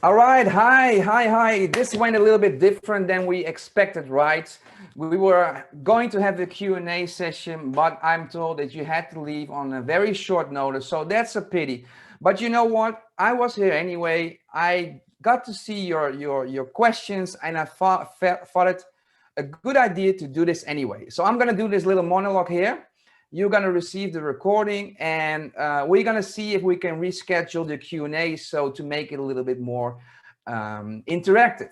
All right, hi. This went a little bit different than we expected, right? We were going to have a Q&A session, but I'm told that you had to leave on a very short notice, so that's a pity. But you know what? I was here anyway. I got to see your questions, and I thought it a good idea to do this anyway. So I'm gonna do this little monologue here. You're gonna receive the recording, and we're gonna see if we can reschedule the Q&A so to make it a little bit more interactive.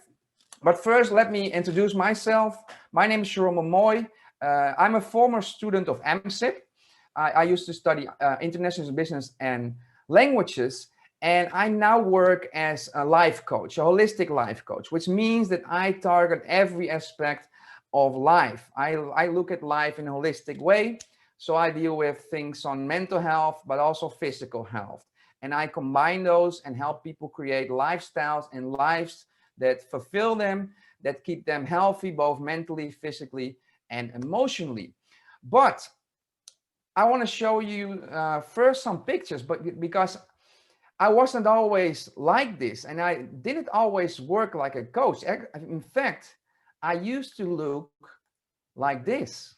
But first, let me introduce myself. My name is Jerome Moy. I'm a former student of AMSIP. I used to study international business and languages, and I now work as a life coach, a holistic life coach, which means that I target every aspect of life. I look at life in a holistic way. So I deal with things on mental health, but also physical health. And I combine those and help people create lifestyles and lives that fulfill them, that keep them healthy, both mentally, physically, and emotionally. But I want to show you first some pictures, but because I wasn't always like this, and I didn't always work like a coach. In fact, I used to look like this.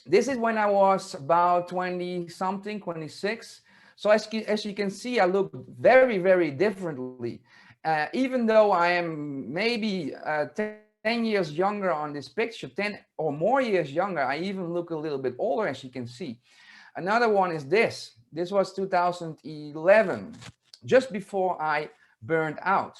This is when I was about 20 something, 26. So as you can see, I look very, very differently. Even though I am maybe 10 years younger on this picture, 10 or more years younger, I even look a little bit older, as you can see. Another one is this. This was 2011, just before I burned out.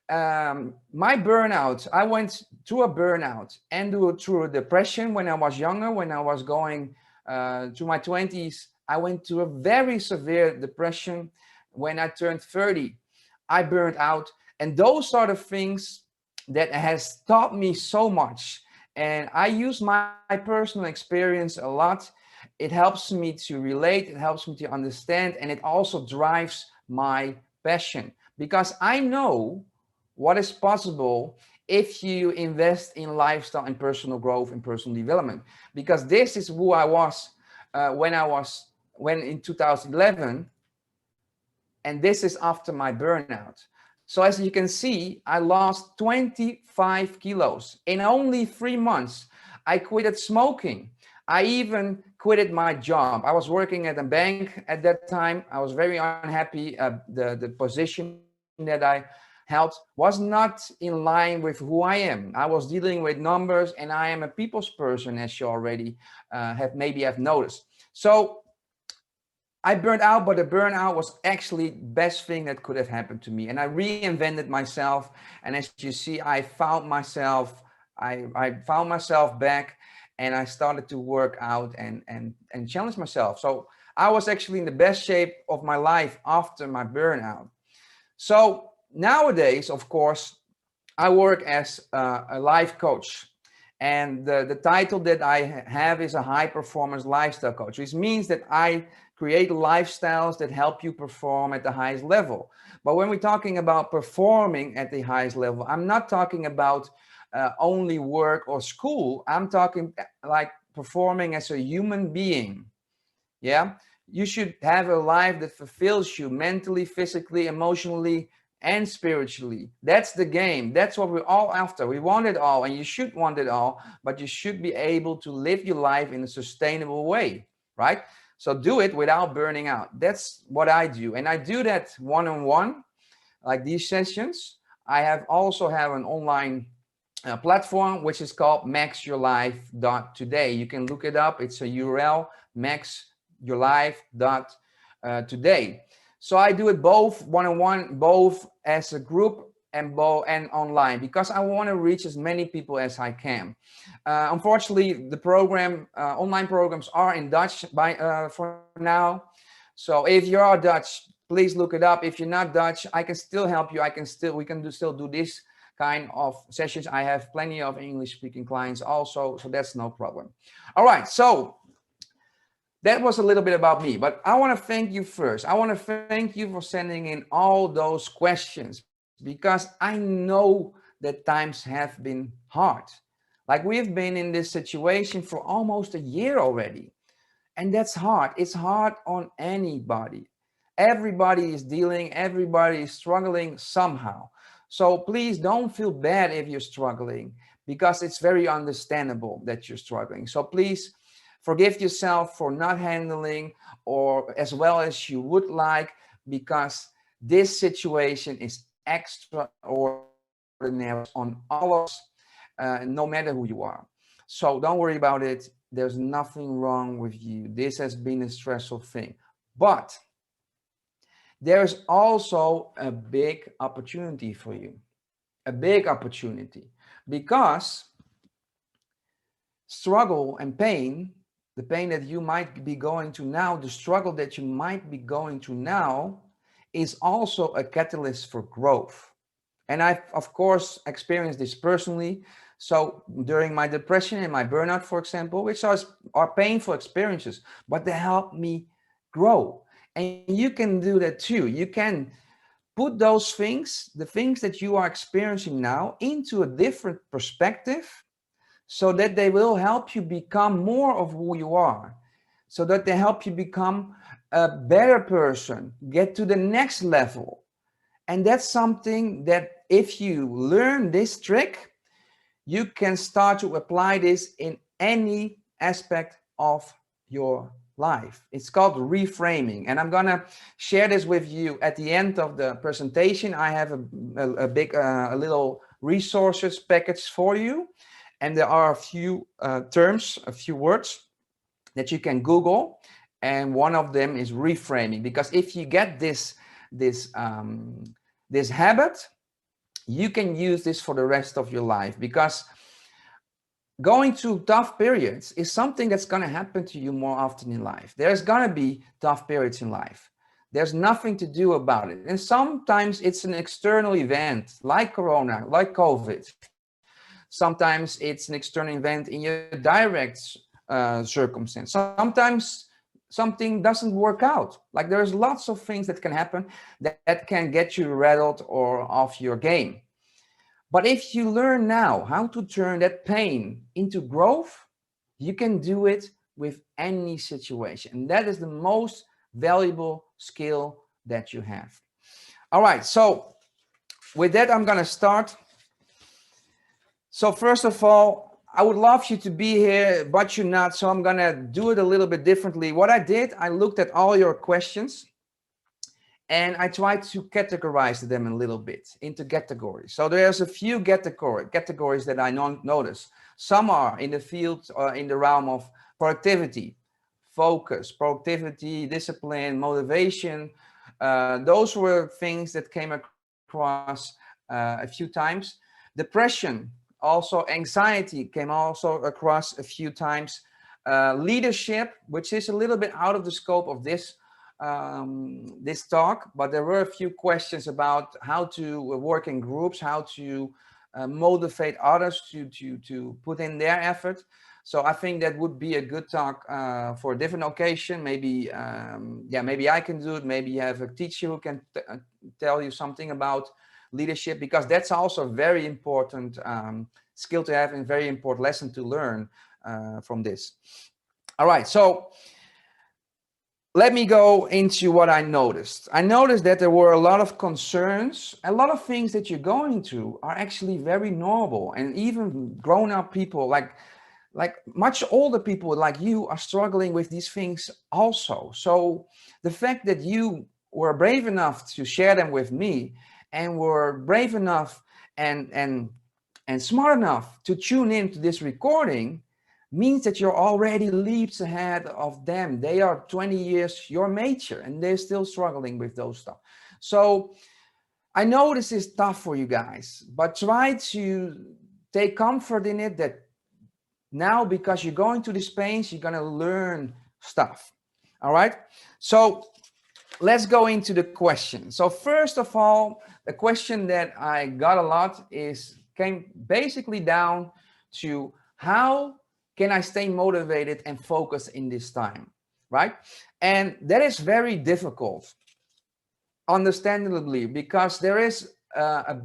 My burnout, I went through a burnout and through a depression when I was younger. When I was going to my 20s, I went through a very severe depression. When I turned 30, I burned out, and those sort of things that has taught me so much. And I use my personal experience a lot. It helps me to relate, it helps me to understand, and it also drives my passion, because I know what is possible if you invest in lifestyle and personal growth and personal development. Because this is who I was when in 2011, and this is after my burnout. So as you can see, I lost 25 kilos in only 3 months. I quitted smoking. I even quitted my job. I was working at a bank at that time. I was very unhappy. The position that I held was not in line with who I am. I was dealing with numbers, and I am a people's person, as you already have noticed. So I burned out, but the burnout was actually the best thing that could have happened to me. And I reinvented myself. And as you see, I found myself back, and I started to work out and challenge myself. So I was actually in the best shape of my life after my burnout. So nowadays, of course, I work as a life coach. And the title that I have is a high performance lifestyle coach, which means that I create lifestyles that help you perform at the highest level. But when we're talking about performing at the highest level, I'm not talking about only work or school. I'm talking like performing as a human being. Yeah, you should have a life that fulfills you mentally, physically, emotionally, and spiritually. That's the game. That's what we're all after. We want it all, and you should want it all, but you should be able to live your life in a sustainable way, right? So do it without burning out. That's what I do. And I do that one-on-one, like these sessions. I also have an online platform, which is called maxyourlife.today. You can look it up. It's a URL, maxyourlife.today. So I do it both one-on-one, both as a group and online, because I want to reach as many people as I can. Unfortunately, the online programs are in Dutch for now. So if you are Dutch, please look it up. If you're not Dutch, I can still help you. We can still do this kind of sessions. I have plenty of English-speaking clients also, so that's no problem. All right, so that was a little bit about me, but I want to thank you first. I want to thank you for sending in all those questions, because I know that times have been hard. Like, we've been in this situation for almost a year already, and that's hard. It's hard on anybody. Everybody is struggling somehow. So please don't feel bad if you're struggling, because it's very understandable that you're struggling. So please forgive yourself for not handling or as well as you would like, because this situation is extraordinary on all of us, no matter who you are. So don't worry about it. There's nothing wrong with you. This has been a stressful thing. But there's also a big opportunity for you. A big opportunity. Because struggle and pain, the pain that you might be going to now, the struggle that you might be going to now, is also a catalyst for growth. And I've, of course, experienced this personally. So during my depression and my burnout, for example, which are painful experiences, but they helped me grow. And you can do that too. You can put those things, the things that you are experiencing now, into a different perspective, so that they will help you become more of who you are, so that they help you become a better person, get to the next level. And that's something that if you learn this trick, you can start to apply this in any aspect of your life. It's called reframing. And I'm going to share this with you at the end of the presentation. I have a little resources package for you. And there are a few terms, a few words that you can Google. And one of them is reframing. Because if you get this habit, you can use this for the rest of your life, because going through tough periods is something that's going to happen to you more often in life. There's going to be tough periods in life. There's nothing to do about it. And sometimes it's an external event like Corona, like COVID. Sometimes it's an external event in your direct circumstance. Sometimes something doesn't work out. Like there's lots of things that can happen that can get you rattled or off your game. But if you learn now how to turn that pain into growth, you can do it with any situation. And that is the most valuable skill that you have. All right, so with that, I'm going to start. So first of all, I would love you to be here, but you're not. So I'm going to do it a little bit differently. What I did, I looked at all your questions and I tried to categorize them a little bit into categories. So there's a few categories that I notice. Some are in the field or in the realm of productivity, focus, productivity, discipline, motivation. Those were things that came across a few times. Depression, also anxiety came also across a few times. Leadership, which is a little bit out of the scope of this talk, but there were a few questions about how to work in groups, how to motivate others to put in their effort. So I think that would be a good talk for a different occasion. Maybe, maybe I can do it. Maybe you have a teacher who can tell you something about leadership, because that's also a very important skill to have and very important lesson to learn from this. All right, so let me go into what I noticed. I noticed that there were a lot of concerns. A lot of things that you're going through are actually very normal, and even grown-up people, like much older people like you, are struggling with these things also. So the fact that you were brave enough to share them with me, and were brave enough and smart enough to tune into this recording, means that you're already leaps ahead of them. They are 20 years your mature, and they're still struggling with those stuff. So I know this is tough for you guys, but try to take comfort in it, that now, because you're going to this pains, you're going to learn stuff. All right. So let's go into the question. So first of all, the question that I got a lot came basically down to, how can I stay motivated and focused in this time, right? And that is very difficult, understandably, because there is a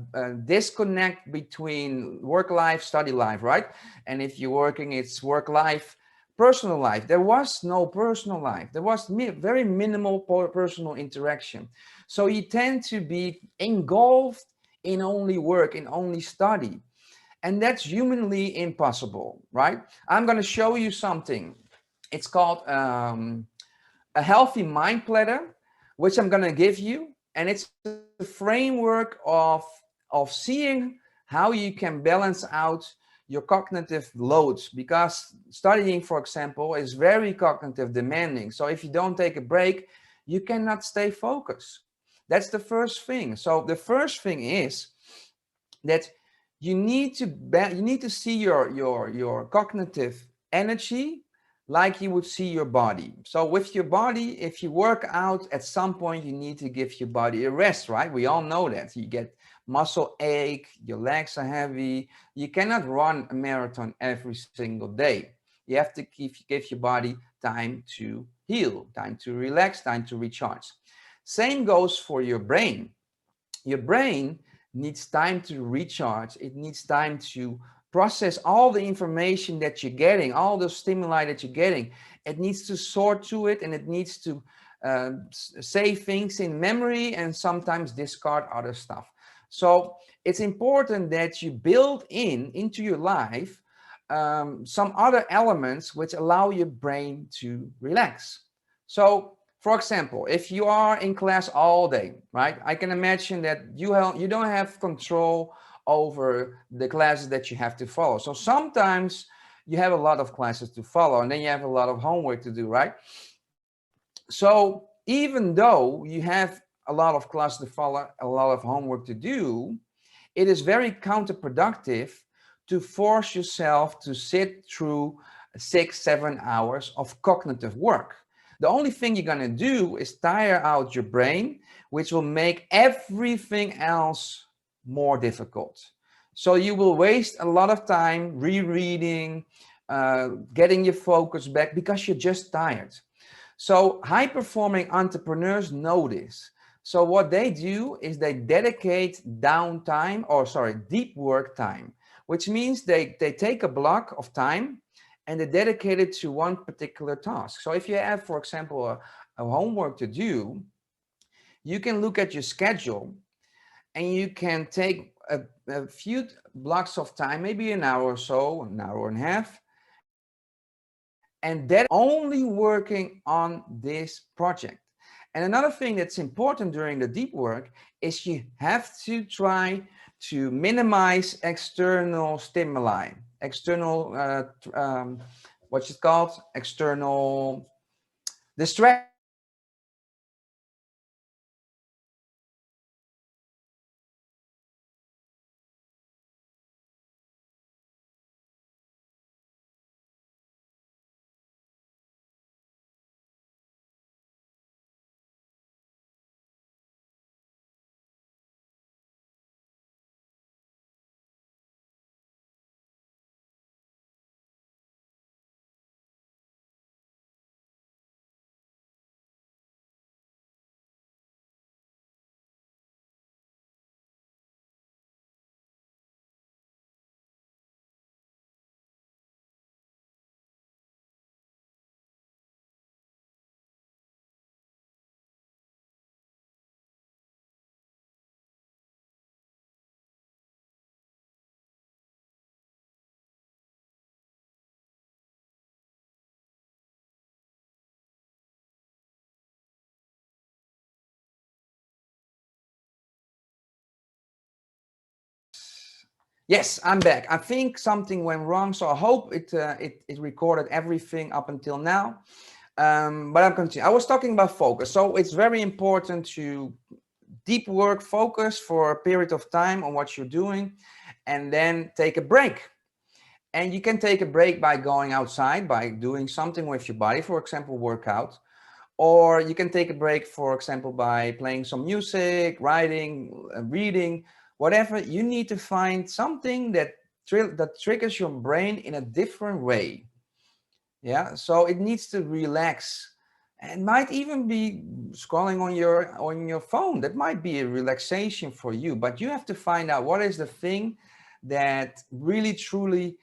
disconnect between work life, study life, right? And if you're working, it's work life, personal life. There was no personal life. There was very minimal personal interaction. So you tend to be engulfed in only work, in only study. And that's humanly impossible, right? I'm going to show you something. It's called a healthy mind platter, which I'm going to give you. And it's a framework of seeing how you can balance out your cognitive loads, because studying, for example, is very cognitive demanding. So if you don't take a break, you cannot stay focused. That's the first thing. So the first thing is that you need to see your cognitive energy like you would see your body. So with your body, if you work out, at some point you need to give your body a rest, right? We all know that. You get muscle ache, your legs are heavy. You cannot run a marathon every single day. You have to give your body time to heal, time to relax, time to recharge. Same goes for your brain. Your brain needs time to recharge. It needs time to process all the information that you're getting, all the stimuli that you're getting. It needs to sort through it, and it needs to save things in memory and sometimes discard other stuff. So it's important that you build into your life some other elements which allow your brain to relax. So for example, if you are in class all day, right? I can imagine that you don't have control over the classes that you have to follow. So sometimes you have a lot of classes to follow, and then you have a lot of homework to do, right? So even though you have a lot of classes to follow, a lot of homework to do, it is very counterproductive to force yourself to sit through 6-7 hours of cognitive work. The only thing you're going to do is tire out your brain, which will make everything else more difficult. So you will waste a lot of time rereading, getting your focus back, because you're just tired. So high-performing entrepreneurs know this. So what they do is they dedicate downtime, or sorry, deep work time, which means they take a block of time and they dedicate it to one particular task. So if you have, for example, a homework to do, you can look at your schedule and you can take a few blocks of time, maybe an hour or so, an hour and a half, and that only working on this project. And another thing that's important during the deep work is you have to try to minimize external stimuli, external, what's it called? External distractions. So you have to minimize Yes, I'm back. I think something went wrong, so I hope it recorded everything up until now. But I'm continuing. I was talking about focus. So it's very important to deep work, focus for a period of time on what you're doing, and then take a break. And you can take a break by going outside, by doing something with your body, for example, workout. Or you can take a break, for example, by playing some music, writing, reading, whatever. You need to find something that triggers your brain in a different way. Yeah, so it needs to relax. And might even be scrolling on your phone. That might be a relaxation for you, but you have to find out what is the thing that really truly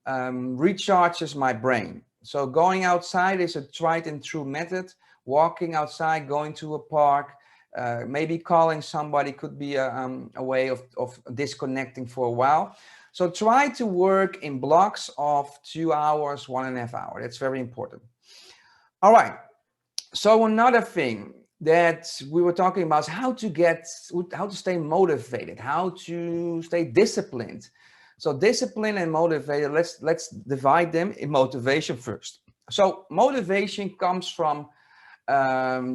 recharges my brain. So going outside is a tried and true method. Walking outside, going to a park, Maybe calling somebody could be a way of disconnecting for a while. So try to work in blocks of 2 hours, 1.5 hours. That's very important. All right. So another thing that we were talking about is how to stay motivated, how to stay disciplined. So discipline and motivated, let's divide them in motivation first. So motivation comes from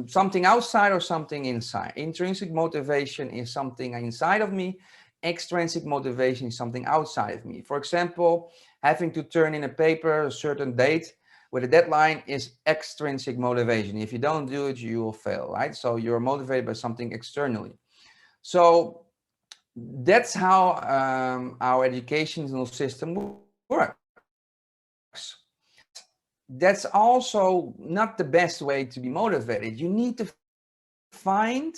something outside or something inside. Intrinsic motivation is something inside of me. Extrinsic motivation is something outside of me. For example, having to turn in a paper a certain date with a deadline is extrinsic motivation. If you don't do it, you will fail, right? So you're motivated by something externally. So that's how our educational system works. But that's also not the best way to be motivated. You need to find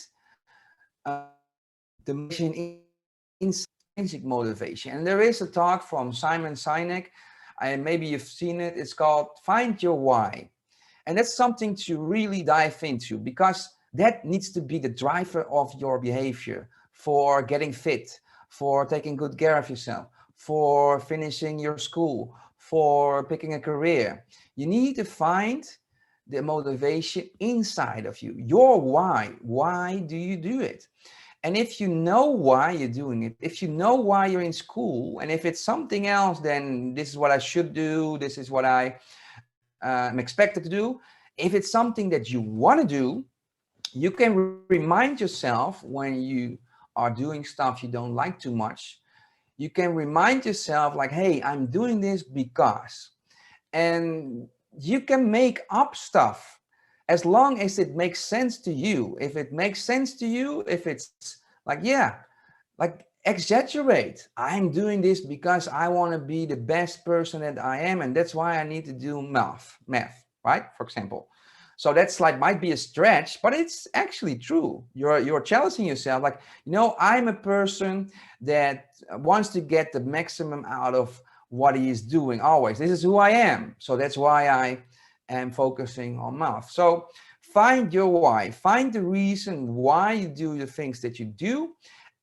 the motivation intrinsic motivation. And there is a talk from Simon Sinek, and maybe you've seen it. It's called Find Your Why. And that's something to really dive into, because that needs to be the driver of your behavior for getting fit, for taking good care of yourself, for finishing your school, for picking a career. You need to find the motivation inside of you, your why. Why do you do it? And if you know why you're doing it, if you know why you're in school, and if it's something else, then this is what I should do, this is what I am expected to do. If it's something that you want to do, you can remind yourself when you are doing stuff you don't like too much. You can remind yourself like, hey, I'm doing this because. And you can make up stuff as long as it makes sense to you. If it makes sense to you, if it's like, yeah, like exaggerate. I'm doing this because I want to be the best person that I am, and that's why I need to do math, right? For example. So that's like might be a stretch, but it's actually true. You're challenging yourself. Like, I'm a person that wants to get the maximum out of what he is doing always. This is who I am. So that's why I am focusing on math. So find your why. Find the reason why you do the things that you do,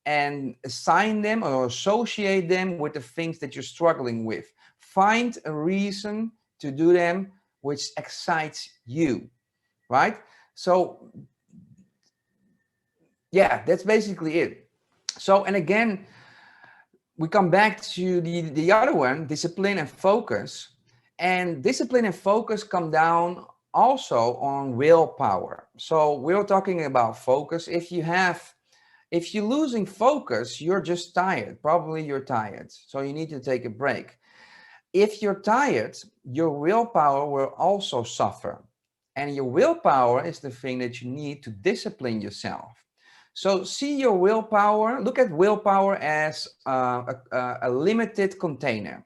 and assign them or associate them with the things that you're struggling with. Find a reason to do them which excites you, right? So yeah, that's basically it. So, and again, we come back to the other one, discipline and focus. And discipline and focus come down also on willpower. So we're talking about focus. If you're losing focus, you're just tired. Probably you're tired. So you need to take a break. If you're tired, your willpower will also suffer. And your willpower is the thing that you need to discipline yourself. So see your willpower, look at willpower as a limited container.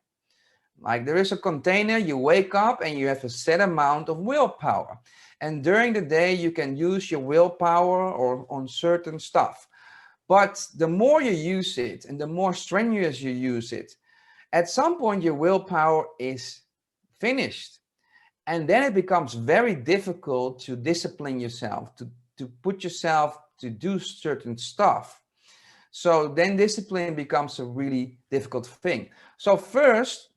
Like there is a container, you wake up and you have a set amount of willpower. And during the day, you can use your willpower or on certain stuff. But the more you use it and the more strenuous you use it, at some point your willpower is finished. And then it becomes very difficult to discipline yourself, to put yourself to do certain stuff. So then discipline becomes a really difficult thing. So first,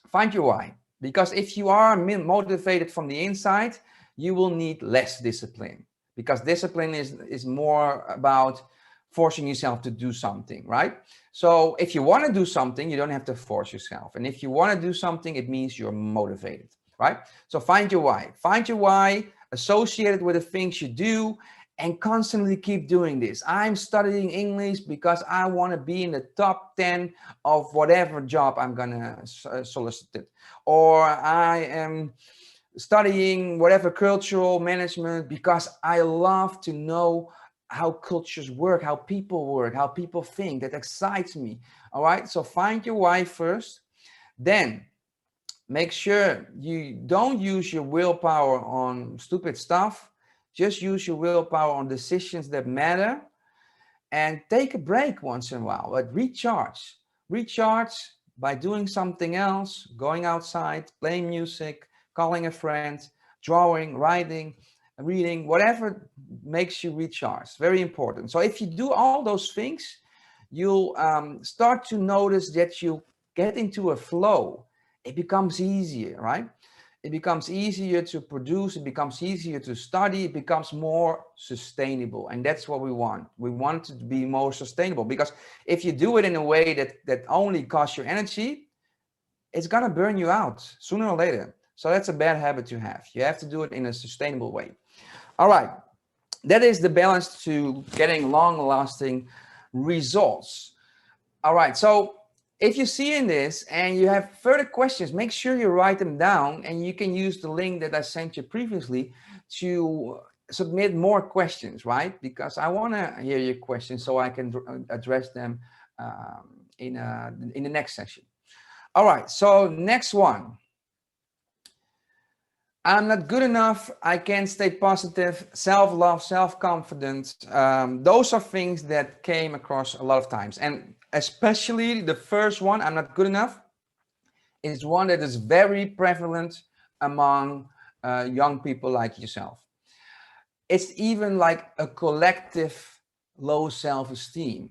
find your why. Because if you are motivated from the inside, you will need less discipline. Because discipline is more about forcing yourself to do something, right? So if you want to do something, you don't have to force yourself. And if you want to do something, it means you're motivated, right? So find your why. Find your why, associate it with the things you do, and constantly keep doing this. I'm studying English because I want to be in the top 10 of whatever job I'm going to solicit. Or I am studying whatever cultural management because I love to know how cultures work, how people think. That excites me. All right. So find your why first. Then make sure you don't use your willpower on stupid stuff. Just use your willpower on decisions that matter, and take a break once in a while, but recharge. Recharge by doing something else, going outside, playing music, calling a friend, drawing, writing, reading, whatever makes you recharge. Very important. So if you do all those things, you'll start to notice that you get into a flow. It becomes easier, right? It becomes easier to produce, it becomes easier to study, it becomes more sustainable. And that's what we want. We want it to be more sustainable, because if you do it in a way that only costs you energy, it's gonna burn you out sooner or later. So that's a bad habit to have. You have to do it in a sustainable way. All right, that is the balance to getting long-lasting results. All right, so if you see in this and you have further questions, make sure you write them down, and you can use the link that I sent you previously to submit more questions, right? Because I want to hear your questions so I can address them in the next session. All right, so next one. I'm not good enough. I can't stay positive. Self-love, self-confidence. Those are things that came across a lot of times. And especially the first one, I'm not good enough, is one that is very prevalent among young people like yourself. It's even like a collective low self-esteem.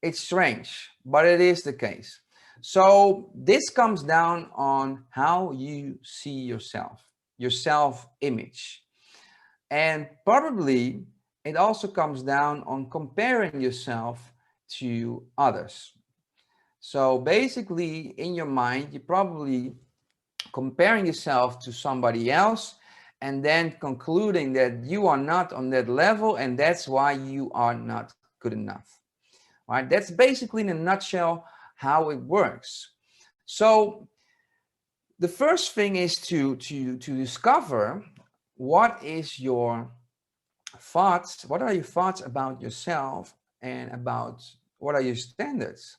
It's strange, but it is the case. So this comes down on how you see yourself, your self-image. And probably it also comes down on comparing yourself to others. So basically in your mind, you're probably comparing yourself to somebody else and then concluding that you are not on that level, and that's why you are not good enough. Right? That's basically in a nutshell how it works. So the first thing is to discover what is your thoughts, what are your thoughts about yourself, and about what are your standards.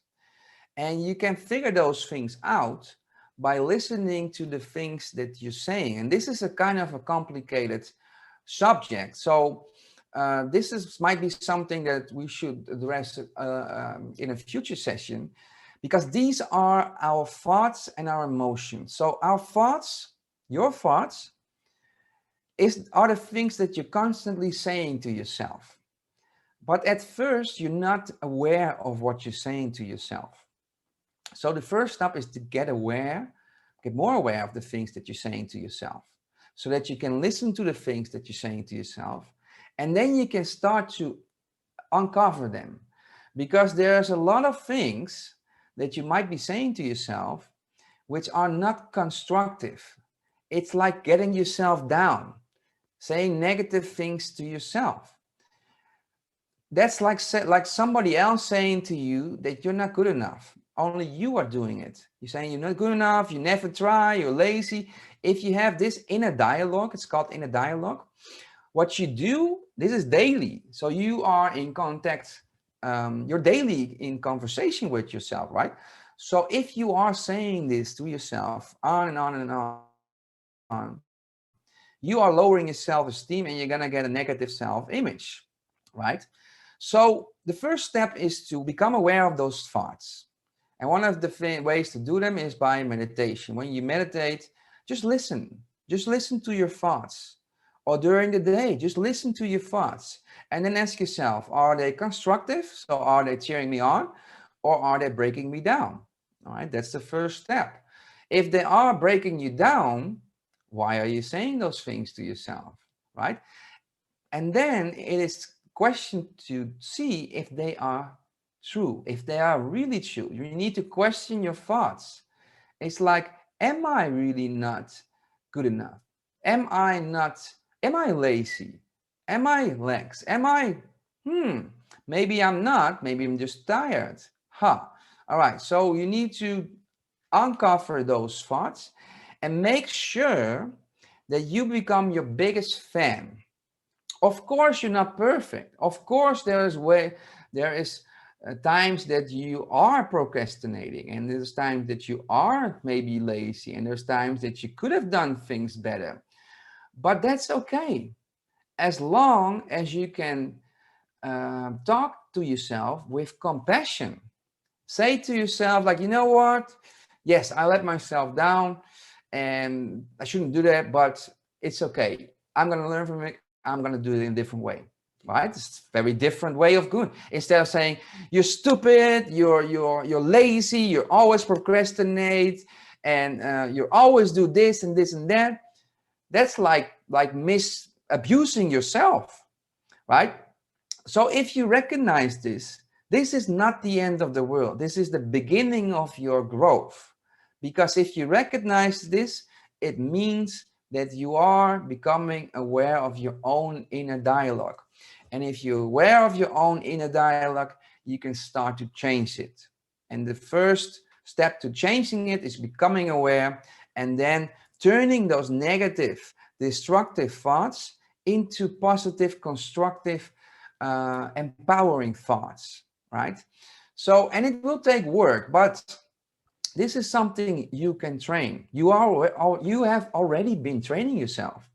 And you can figure those things out by listening to the things that you're saying. And this is a kind of a complicated subject. So this might be something that we should address in a future session, because these are our thoughts and our emotions. So our thoughts, your thoughts, are the things that you're constantly saying to yourself. But at first, you're not aware of what you're saying to yourself. So the first step is to get more aware of the things that you're saying to yourself, so that you can listen to the things that you're saying to yourself, and then you can start to uncover them. Because there's a lot of things that you might be saying to yourself which are not constructive. It's like getting yourself down, saying negative things to yourself. That's like somebody else saying to you that you're not good enough. Only you are doing it. You're saying you're not good enough, you never try, you're lazy. If you have this inner dialogue, it's called inner dialogue. What you do, this is daily. So you are in contact, you're daily in conversation with yourself, right? So if you are saying this to yourself on and on and on, you are lowering your self-esteem, and you're gonna get a negative self-image, right? So the first step is to become aware of those thoughts. And one of the ways to do them is by meditation. When you meditate, just listen to your thoughts. Or during the day, just listen to your thoughts. And then ask yourself, are they constructive? So are they cheering me on? Or are they breaking me down? All right, that's the first step. If they are breaking you down, why are you saying those things to yourself, right? And then it is question to see if they are true, if they are really true. You need to question your thoughts. It's like, am I really not good enough? Am I lazy? Am I lax? Maybe I'm not, maybe I'm just tired. All right, so you need to uncover those thoughts and make sure that you become your biggest fan. Of course, you're not perfect. Of course, there is times that you are procrastinating, and there's times that you are maybe lazy, and there's times that you could have done things better. But that's okay, as long as you can talk to yourself with compassion. Say to yourself, like, you know what? Yes, I let myself down, and I shouldn't do that, but it's okay. I'm going to learn from it. I'm going to do it in a different way. Right? It's a very different way of doing. Instead of saying you're stupid, you're lazy, you're always procrastinate, and you always do this and this and that. That's like abusing yourself, right? So if you recognize this, this is not the end of the world. This is the beginning of your growth. Because if you recognize this, it means that you are becoming aware of your own inner dialogue. And if you're aware of your own inner dialogue, you can start to change it. And the first step to changing it is becoming aware and then turning those negative, destructive thoughts into positive, constructive, empowering thoughts, right? So, and it will take work, but this is something you can train. You have already been training yourself.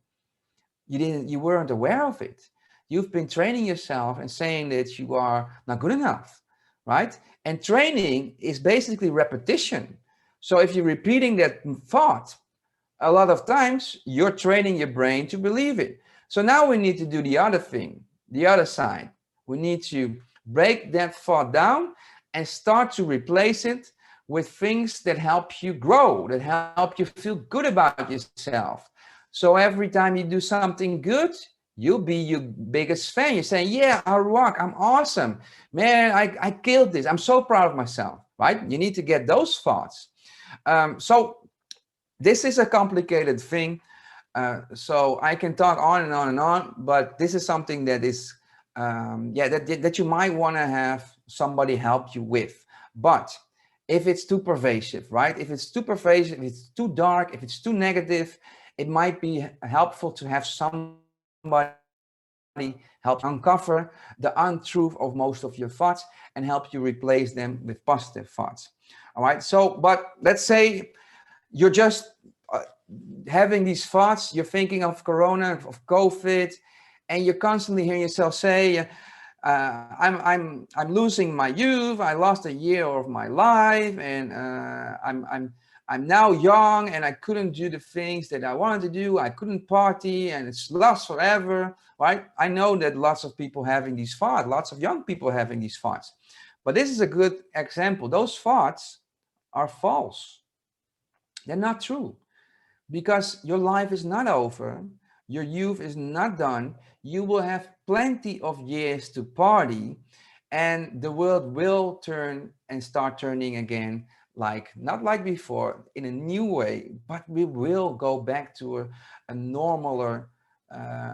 You weren't aware of it. You've been training yourself and saying that you are not good enough, right? And training is basically repetition. So if you're repeating that thought a lot of times, you're training your brain to believe it. So now we need to do the other thing, the other side. We need to break that thought down and start to replace it with things that help you grow, that help you feel good about yourself. So every time you do something good, you'll be your biggest fan. You're saying, yeah, I rock, I'm awesome. Man, I killed this. I'm so proud of myself, right? You need to get those thoughts. So this is a complicated thing. So I can talk on and on and on, but this is something that is, that you might want to have somebody help you with. But if it's too pervasive, right? If it's too pervasive, if it's too dark, if it's too negative, it might be helpful to have somebody help uncover the untruth of most of your thoughts and help you replace them with positive thoughts. All right. So, but let's say you're just having these thoughts, you're thinking of Corona, of COVID, and you're constantly hearing yourself say, I'm losing my youth. I lost a year of my life, and I'm now young, and I couldn't do the things that I wanted to do. I couldn't party, and it's lost forever, right? I know that lots of people having these thoughts, lots of young people having these thoughts, but this is a good example. Those thoughts are false. They're not true, because your life is not over. Your youth is not done. You will have plenty of years to party, and the world will turn and start turning again, not like before, in a new way, but we will go back to a normaler,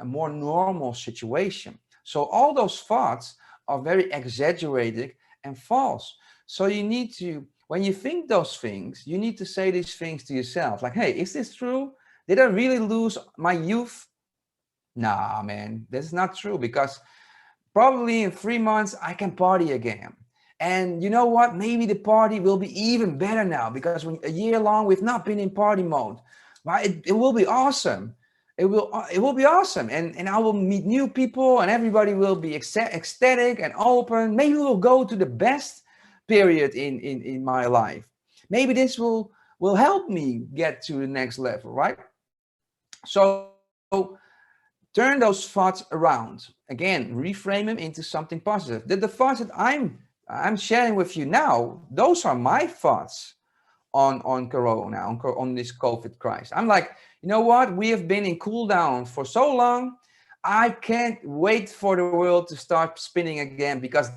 more normal situation. So all those thoughts are very exaggerated and false. So you need to, when you think those things, you need to say these things to yourself, like, hey, is this true? Did I really lose my youth? Nah, man, that's not true, because probably in 3 months I can party again. And you know what? Maybe the party will be even better now, because when a year long we've not been in party mode, right? It will be awesome. It will be awesome, and I will meet new people, and everybody will be ecstatic and open. Maybe we'll go to the best period in my life. Maybe this will help me get to the next level, right? So turn those thoughts around. Again, reframe them into something positive. The thoughts that I'm sharing with you now, those are my thoughts on Corona, on this COVID crisis. I'm like, you know what? We have been in cool down for so long. I can't wait for the world to start spinning again, because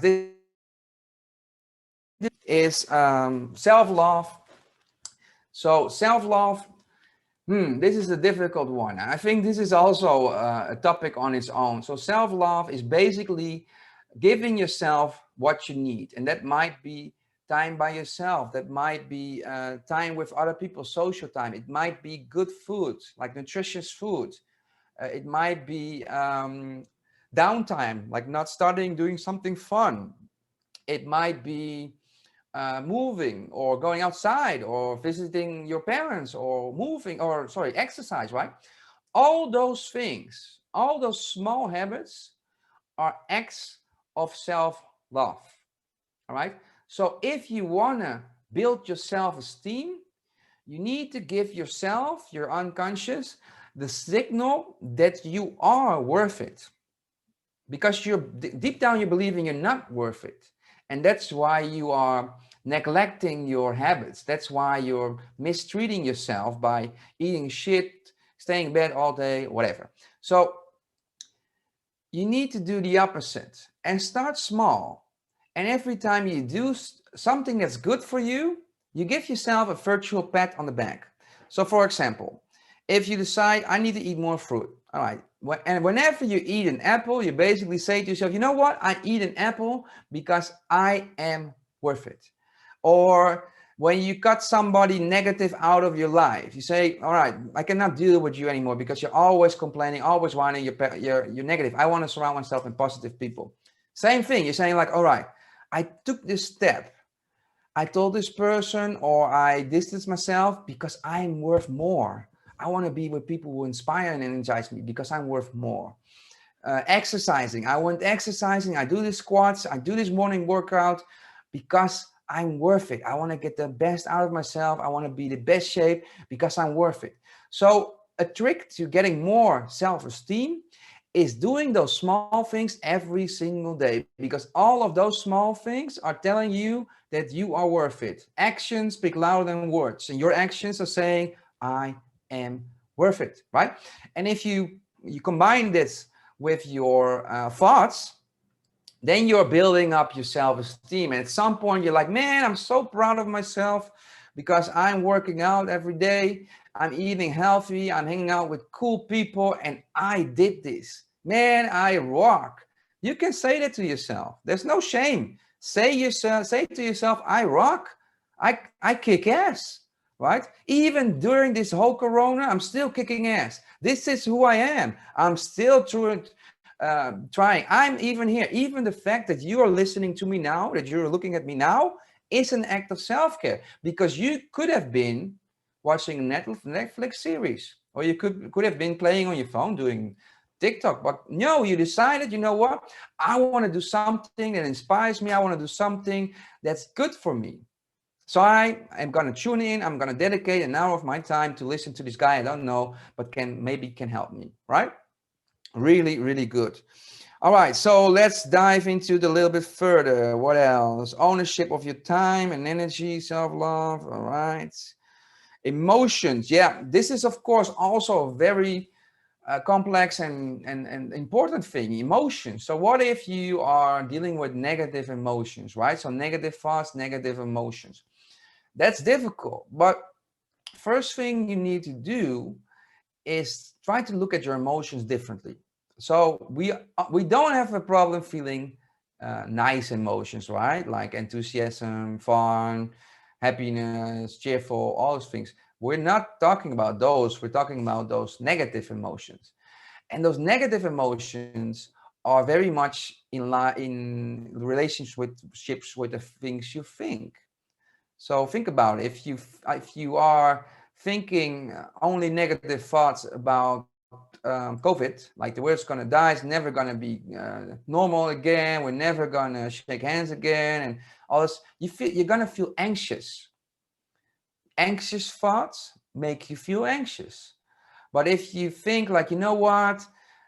this is self-love. So self-love, this is a difficult one. I think this is also a topic on its own. So self-love is basically giving yourself what you need, and that might be time by yourself. That might be time with other people, social time. It might be good food, like nutritious food. It might be downtime, like not studying, doing something fun. It might be moving or going outside or visiting your parents or moving or sorry, exercise, right? All those things, all those small habits are acts of self-love. All right. So if you want to build your self-esteem, you need to give yourself, your unconscious, the signal that you are worth it. Because you're deep down, you're believing you're not worth it. And that's why you are neglecting your habits. That's why you're mistreating yourself by eating shit, staying in bed all day, whatever. So you need to do the opposite and start small. And every time you do something that's good for you, you give yourself a virtual pat on the back. So for example, if you decide I need to eat more fruit, all right, and whenever you eat an apple, you basically say to yourself, you know what, I eat an apple because I am worth it. Or when you cut somebody negative out of your life, you say, all right, I cannot deal with you anymore because you're always complaining, always whining, you're negative. I want to surround myself with positive people. Same thing. You're saying like, all right, I took this step. I told this person or I distanced myself because I'm worth more. I want to be with people who inspire and energize me because I'm worth more. Exercising. I went exercising. I do the squats. I do this morning workout because I'm worth it. I want to get the best out of myself. I want to be the best shape because I'm worth it. So a trick to getting more self-esteem is doing those small things every single day, because all of those small things are telling you that you are worth it. Actions speak louder than words, and your actions are saying, I am worth it, right? And if you combine this with your thoughts, then you're building up your self-esteem. And at some point you're like, man, I'm so proud of myself because I'm working out every day, I'm eating healthy, I'm hanging out with cool people, and I did this. Man, I rock. You can say that to yourself. There's no shame. Say to yourself, I rock. I kick ass, right? Even during this whole corona, I'm still kicking ass. This is who I am. I'm still trying. I'm even here. Even the fact that you are listening to me now, that you're looking at me now, is an act of self-care, because you could have been watching a Netflix series, or you could have been playing on your phone doing TikTok, but no, you decided, you know what, I want to do something that inspires me. I want to do something that's good for me. So I am going to tune in. I'm going to dedicate an hour of my time to listen to this guy I don't know, but maybe can help me, right? Really, really good. All right, so let's dive into the little bit further. What else? Ownership of your time and energy, self-love. All right. Emotions. Yeah, this is of course also a very complex and important thing. Emotions. So what if you are dealing with negative emotions, right? So negative thoughts, negative emotions. That's difficult. But first thing you need to do is try to look at your emotions differently. So we don't have a problem feeling nice emotions, right? Like enthusiasm, fun, happiness, cheerful, all those things. We're not talking about those. We're talking about those negative emotions. And those negative emotions are very much in relationships with the things you think. So think about it. If you are thinking only negative thoughts about COVID, like the world's gonna die, it's never gonna be normal again, we're never gonna shake hands again, and all this, you're gonna feel anxious. Anxious thoughts make you feel anxious. But if you think like, you know what,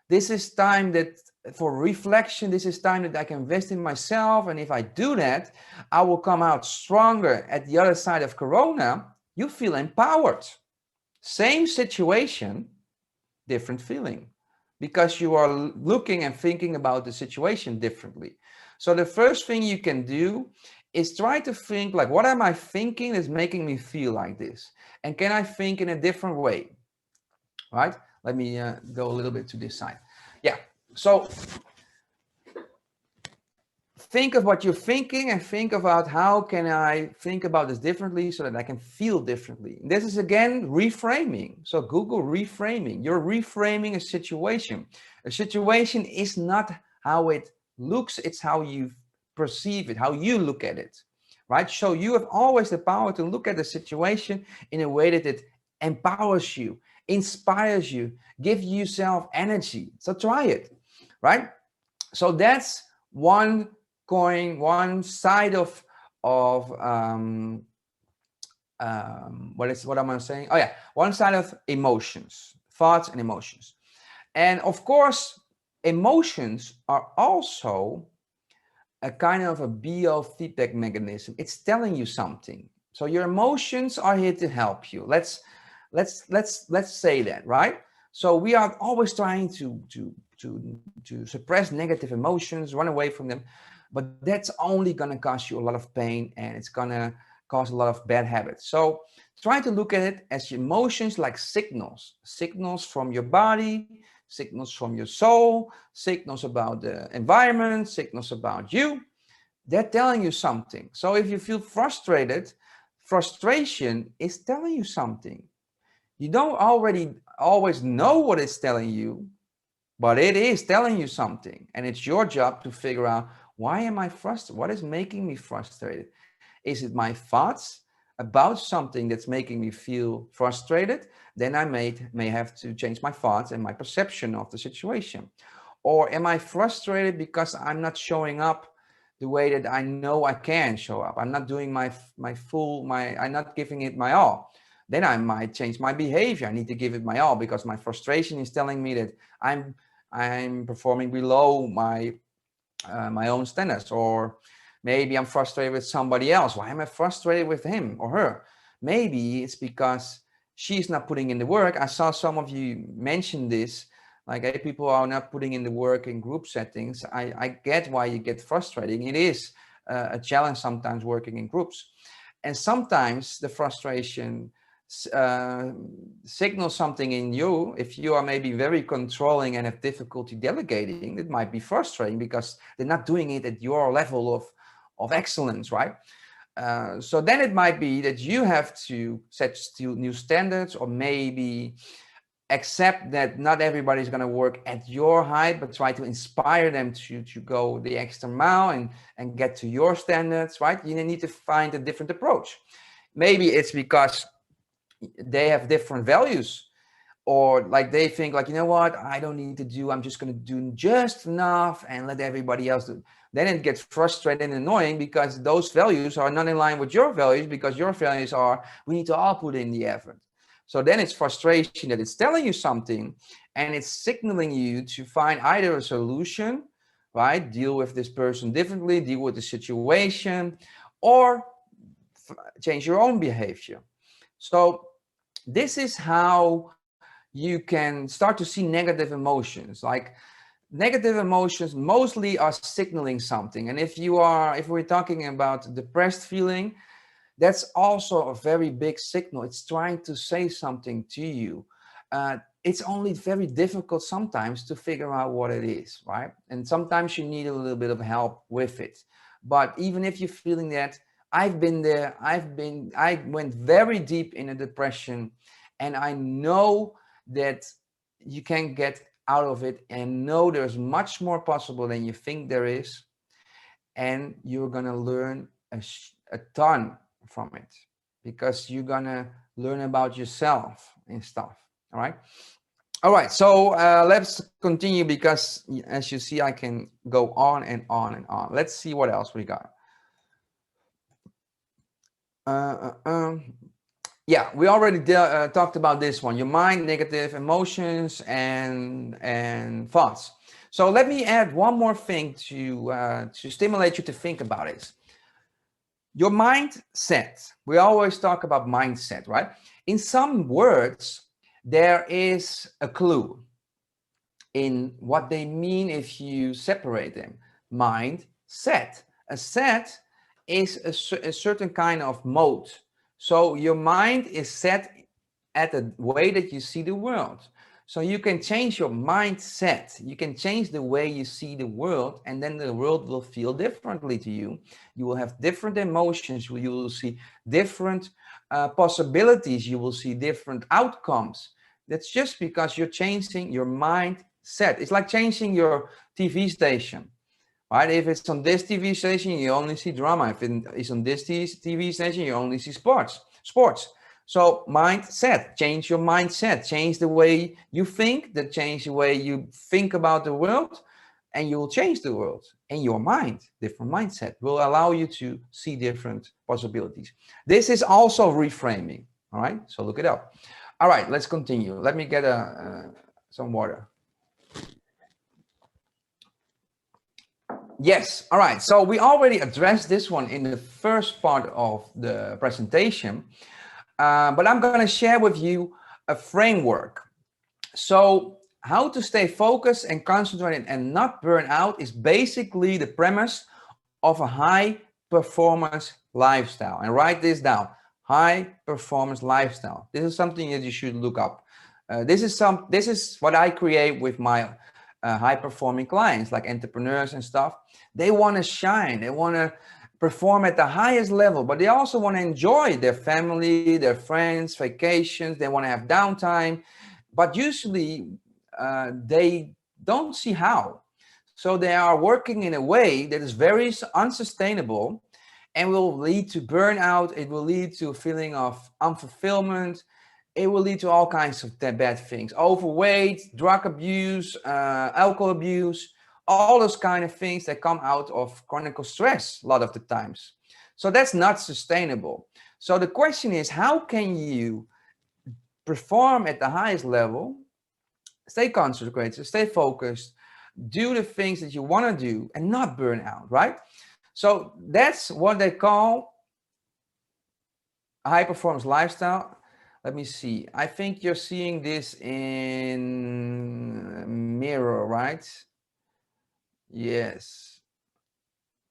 this is time that for reflection, this is time that I can invest in myself, and if I do that, I will come out stronger at the other side of Corona, you feel empowered. Same situation, different feeling, because you are looking and thinking about the situation differently. So the first thing you can do is try to think like, what am I thinking that's making me feel like this? And can I think in a different way? Right? Let me go a little bit to this side. Yeah. So think of what you're thinking and think about how can I think about this differently so that I can feel differently. This is again reframing. So Google reframing. You're reframing a situation. A situation is not how it looks, it's how you perceive it, how you look at it, right? So you have always the power to look at the situation in a way that it empowers you, inspires you, gives yourself energy. So try it, right? So that's one coin, one side of what am I saying? Oh yeah, one side of emotions, thoughts and emotions. And of course, emotions are also a kind of a biofeedback mechanism. It's telling you something. So your emotions are here to help you. Let's say that, right? So we are always trying to suppress negative emotions, run away from them, but that's only going to cause you a lot of pain, and it's going to cause a lot of bad habits. So try to look at it as emotions like signals from your body, signals from your soul, signals about the environment, signals about you. They're telling you something. So if you feel frustrated, frustration is telling you something. You don't already always know what it's telling you, but it is telling you something. And it's your job to figure out, why am I frustrated? What is making me frustrated? Is it my thoughts about something that's making me feel frustrated? Then I may have to change my thoughts and my perception of the situation. Or am I frustrated because I'm not showing up the way that I know I can show up? I'm not doing I'm not giving it my all. Then I might change my behavior. I need to give it my all because my frustration is telling me that I'm performing below my own standards. Or maybe I'm frustrated with somebody else. Why am I frustrated with him or her? Maybe it's because she's not putting in the work. I saw some of you mention this, like, hey, people are not putting in the work in group settings. I get why you get frustrated. It is a challenge sometimes working in groups. And sometimes the frustration uh, signals something in you. If you are maybe very controlling and have difficulty delegating, it might be frustrating because they're not doing it at your level of excellence, right? So then it might be that you have to set new standards, or maybe accept that not everybody is going to work at your height, but try to inspire them to go the extra mile and get to your standards, right? You need to find a different approach. Maybe it's because they have different values, or like they think like, you know what, I don't need to do, I'm just going to do just enough and let everybody else do. Then it gets frustrating and annoying because those values are not in line with your values, because your values are, we need to all put in the effort. So then it's frustration that it's telling you something, and it's signaling you to find either a solution, right? Deal with this person differently, deal with the situation, or change your own behavior. So this is how you can start to see negative emotions. Like, negative emotions mostly are signaling something. And if we're talking about depressed feeling, that's also a very big signal. It's trying to say something to you. It's only very difficult sometimes to figure out what it is, right? And sometimes you need a little bit of help with it. But even if you're feeling that, I've been there, I went very deep in a depression, and I know that you can get out of it, and know there's much more possible than you think there is. And you're going to learn a ton from it, because you're going to learn about yourself and stuff. All right, so let's continue, because as you see, I can go on and on and on. Let's see what else we got. Yeah, we already talked about this one: your mind, negative emotions, and thoughts. So let me add one more thing to stimulate you to think about it. Your mindset. We always talk about mindset, right? In some words, there is a clue in what they mean if you separate them. Mind, set. A set is a certain kind of mode. So your mind is set at the way that you see the world. So you can change your mindset. You can change the way you see the world, and then the world will feel differently to you. You will have different emotions. You will see different possibilities. You will see different outcomes. That's just because you're changing your mindset. It's like changing your TV station, right? If it's on this TV station, you only see drama. If it's on this TV station, you only see sports. So mindset, change your mindset, change the way you think, change the way you think about the world, and you will change the world. And your mind, different mindset, will allow you to see different possibilities. This is also reframing, all right? So look it up. All right, let's continue. Let me get some water. Yes, all right. So we already addressed this one in the first part of the presentation, but I'm going to share with you a framework. So how to stay focused and concentrated and not burn out is basically the premise of a high performance lifestyle. And write this down: high performance lifestyle. This is something that you should look up. This is what I create with my high performing clients, like entrepreneurs and stuff. They want to shine, they want to perform at the highest level, but they also want to enjoy their family, their friends, vacations. They want to have downtime, but usually they don't see how. So they are working in a way that is very unsustainable and will lead to burnout. It will lead to a feeling of unfulfillment. It will lead to all kinds of bad things: overweight, drug abuse, alcohol abuse, all those kind of things that come out of chronic stress a lot of the times. So that's not sustainable. So the question is, how can you perform at the highest level, stay concentrated, stay focused, do the things that you want to do and not burn out, right? So that's what they call a high performance lifestyle. Let me see. I think you're seeing this in mirror, right? Yes.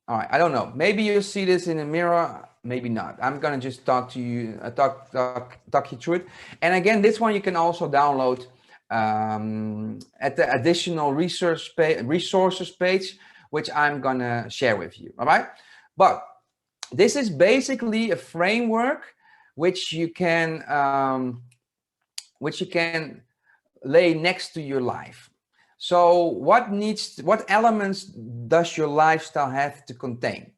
All right. I don't know. Maybe you see this in a mirror, maybe not. I'm gonna just talk to you, talk you through it. And again, this one you can also download at the additional resources page, which I'm gonna share with you. All right. But this is basically a framework which you can lay next to your life. So what elements does your lifestyle have to contain?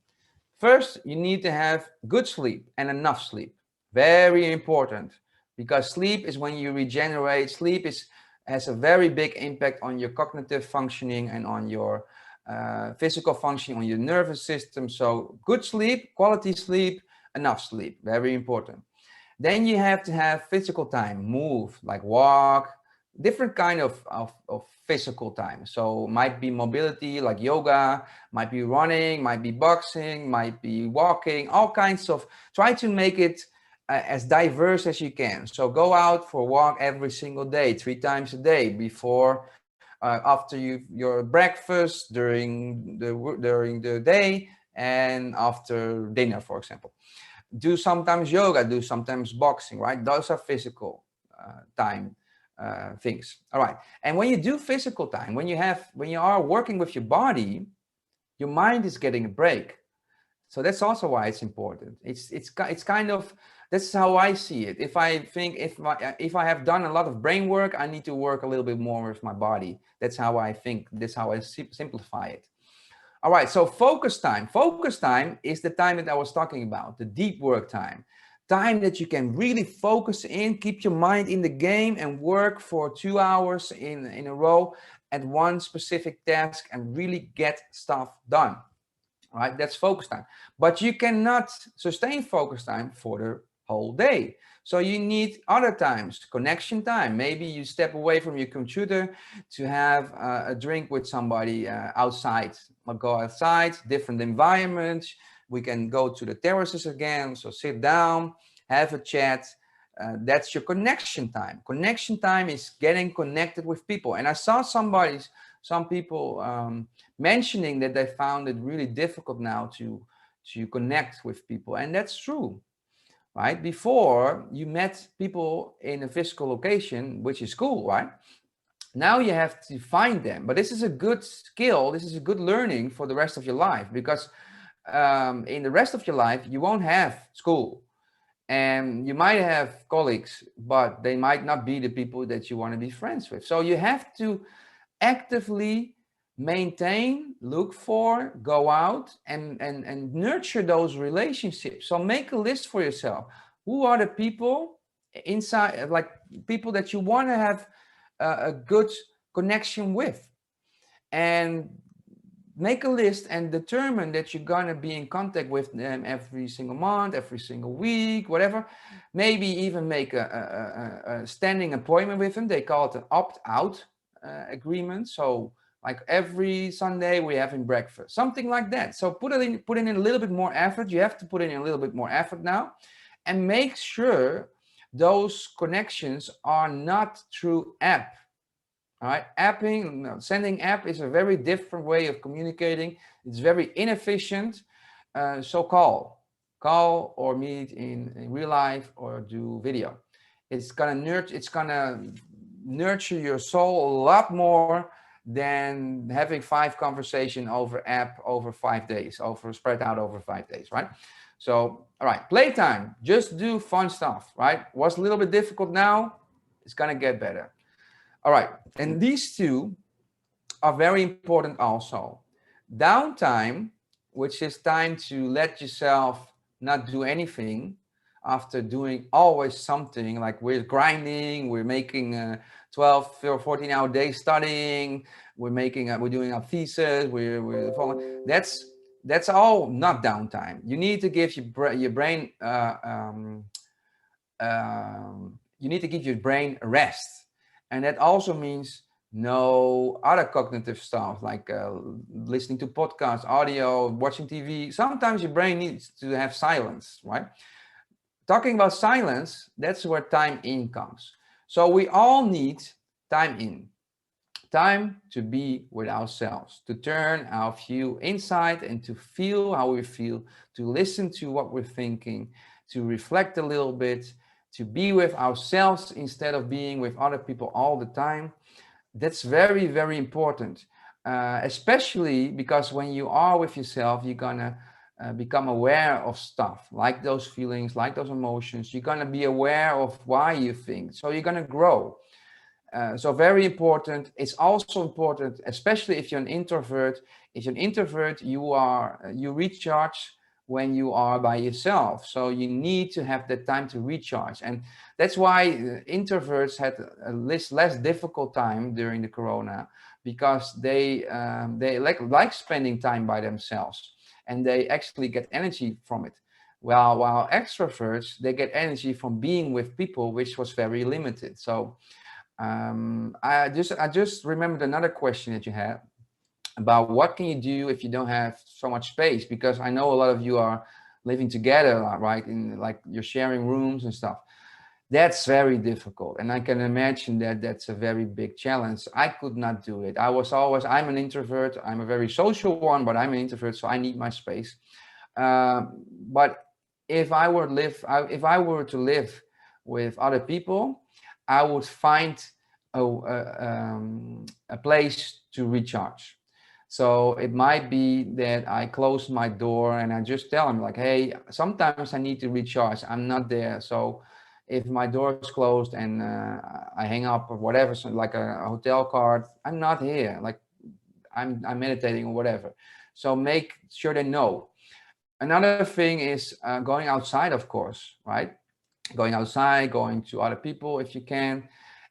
First, you need to have good sleep and enough sleep. Very important, because sleep is when you regenerate. Sleep has a very big impact on your cognitive functioning and on your physical functioning, on your nervous system. So good sleep, quality sleep, enough sleep, very important. Then you have to have physical time, move, like walk, different kind of physical time. So might be mobility, like yoga, might be running, might be boxing, might be walking, all kinds of, try to make it as diverse as you can. So go out for a walk every single day, 3 times a day, before, after your breakfast, during the day, and after dinner, for example. Do sometimes yoga, do sometimes boxing, right? Those are physical time things. All right. And when you do physical time, when you are working with your body, your mind is getting a break. So that's also why it's important. It's kind of, that's how I see it. If I think if I have done a lot of brain work, I need to work a little bit more with my body. That's how I think. That's how I simplify it. All right, so focus time. Focus time is the time that I was talking about, the deep work time. Time that you can really focus in, keep your mind in the game and work for 2 hours in a row at one specific task and really get stuff done. All right, that's focus time. But you cannot sustain focus time for the whole day. So you need other times, connection time. Maybe you step away from your computer to have a drink with somebody outside. Or go outside, different environments. We can go to the terraces again. So sit down, have a chat. That's your connection time. Connection time is getting connected with people. And I saw some people mentioning that they found it really difficult now to connect with people. And that's true. Right? Before, you met people in a physical location, which is cool, right? Now you have to find them. But this is a good skill. This is a good learning for the rest of your life, because in the rest of your life, you won't have school. And you might have colleagues, but they might not be the people that you want to be friends with. So you have to actively maintain, look for, go out and nurture those relationships. So make a list for yourself. Who are the people inside, like people that you want to have a good connection with? And make a list and determine that you're going to be in contact with them every single month, every single week, whatever. Maybe even make a standing appointment with them. They call it an opt-out agreement. So like every Sunday we're having breakfast, something like that. So put in a little bit more effort. You have to put in a little bit more effort now, and make sure those connections are not through app. All right, sending app is a very different way of communicating. It's very inefficient. So call or meet in real life or do video. It's gonna nurture your soul a lot more than having 5 conversations over app over 5 days, spread out over 5 days, right? So, all right, playtime. Just do fun stuff, right? Was a little bit difficult now. It's gonna get better. All right, and these two are very important also. Downtime, which is time to let yourself not do anything after doing always something, like we're grinding, we're making 12 or 14-hour days studying, we're doing our thesis, we're following. That's all not downtime. You need to give your brain you need to give your brain a rest. And that also means no other cognitive stuff like listening to podcasts, audio, watching TV. Sometimes your brain needs to have silence, right? Talking about silence, that's where time in comes. So we all need time in. Time to be with ourselves, to turn our view inside and to feel how we feel, to listen to what we're thinking, to reflect a little bit, to be with ourselves instead of being with other people all the time. That's very, very important, especially because when you are with yourself, you're gonna become aware of stuff like those feelings, like those emotions. You're gonna be aware of why you think, so you're gonna grow. So very important. It's also important, especially if you're an introvert. If you're an introvert, you recharge when you are by yourself. So you need to have that time to recharge. And that's why introverts had a less difficult time during the corona, because they like spending time by themselves, and they actually get energy from it. While extroverts, they get energy from being with people, which was very limited. So I just remembered another question that you had about what can you do if you don't have so much space, because I know a lot of you are living together, right? In like you're sharing rooms and stuff. That's very difficult, and I can imagine that that's a very big challenge. I could not do it. I'm an introvert. I'm a very social one, but I'm an introvert, so I need my space. But if I were to live with other people, I would find a place to recharge. So it might be that I close my door and I just tell them like, hey, sometimes I need to recharge. I'm not there. So if my door is closed and I hang up or whatever, so like a hotel card, I'm not here. Like I'm meditating or whatever. So make sure they know. Another thing is going outside, of course, right? Going outside, going to other people if you can.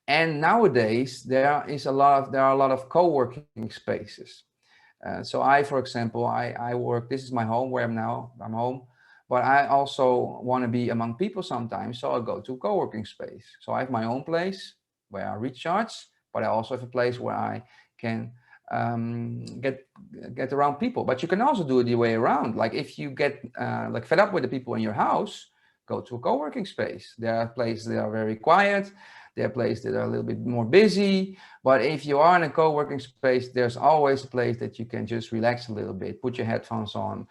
And nowadays there are a lot of co-working spaces. So for example, I work. This is my home where I'm home, but I also want to be among people sometimes. So I go to a co-working space. So I have my own place where I recharge, but I also have a place where I can get around people. But you can also do it the way around. Like if you get like fed up with the people in your house, go to a co-working space. There are places that are very quiet. There are places that are a little bit more busy. But if you are in a co-working space, there's always a place that you can just relax a little bit, put your headphones on,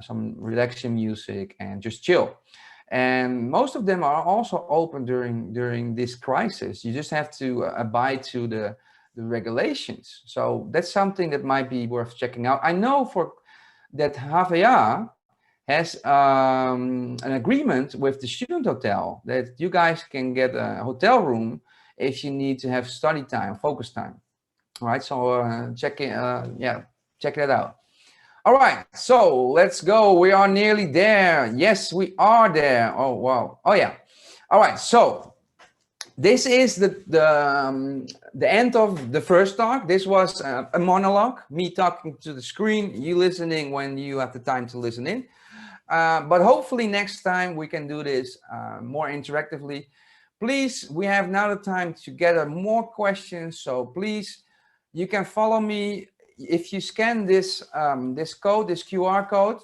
some relaxing music, and just chill. And most of them are also open during this crisis. You just have to abide to the regulations. So that's something that might be worth checking out. I know for that HVA has an agreement with the student hotel that you guys can get a hotel room if you need to have study time, focus time. All right, so check that out. All right, so let's go. We are nearly there. Yes, we are there. Oh wow. Oh yeah. All right, so this is the end of the first talk. This was a monologue, me talking to the screen, you listening when you have the time to listen in. But hopefully next time we can do this more interactively. Please, we have now the time to gather more questions. So please, you can follow me. If you scan this code, this QR code,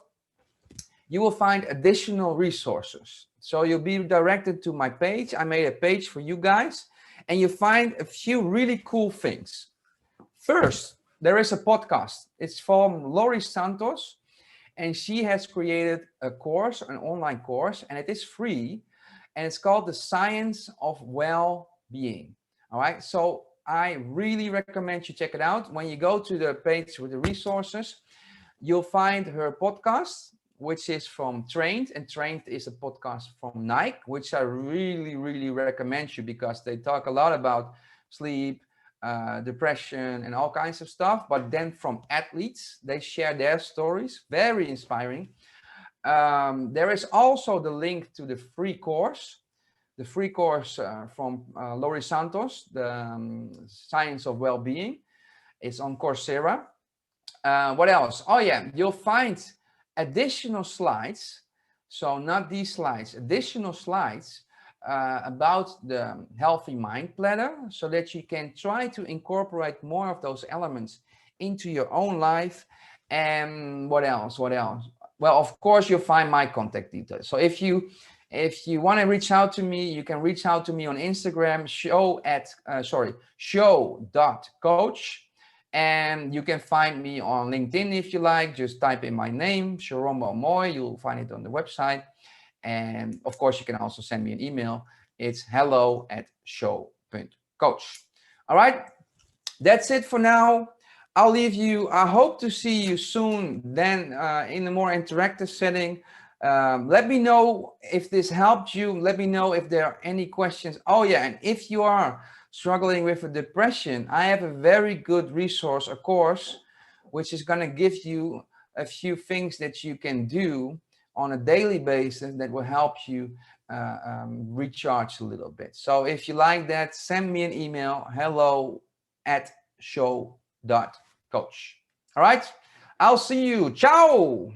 you will find additional resources. So you'll be directed to my page. I made a page for you guys, and you find a few really cool things. First, there is a podcast. It's from Lori Santos, and she has created a course, an online course, and it is free, and it's called The Science of Well-Being. All right, so I really recommend you check it out. When you go to the page with the resources, you'll find her podcast, which is from Trained, and Trained is a podcast from Nike, which I really, really recommend you because they talk a lot about sleep, depression, and all kinds of stuff. But then from athletes, they share their stories, very inspiring. There is also the link to the free course from Lori Santos, the Science of Well-Being. It's on Coursera. What else? Oh yeah, you'll find additional slides. So not these slides, additional slides about the Healthy Mind Planner, so that you can try to incorporate more of those elements into your own life. And what else? Well, of course, you'll find my contact details. So if you want to reach out to me, you can reach out to me on Instagram, show.coach. And you can find me on LinkedIn if you like. Just type in my name, Sharon Moy. You'll find it on the website. And of course, you can also send me an email. It's hello@show.coach. All right, that's it for now. I'll leave you. I hope to see you soon then in a more interactive setting. Let me know if this helped you. Let me know if there are any questions. Oh yeah, and if you are struggling with a depression, I have a very good resource, a course, which is going to give you a few things that you can do on a daily basis that will help you recharge a little bit. So if you like that, send me an email, hello@show.coach. All right, I'll see you. Ciao.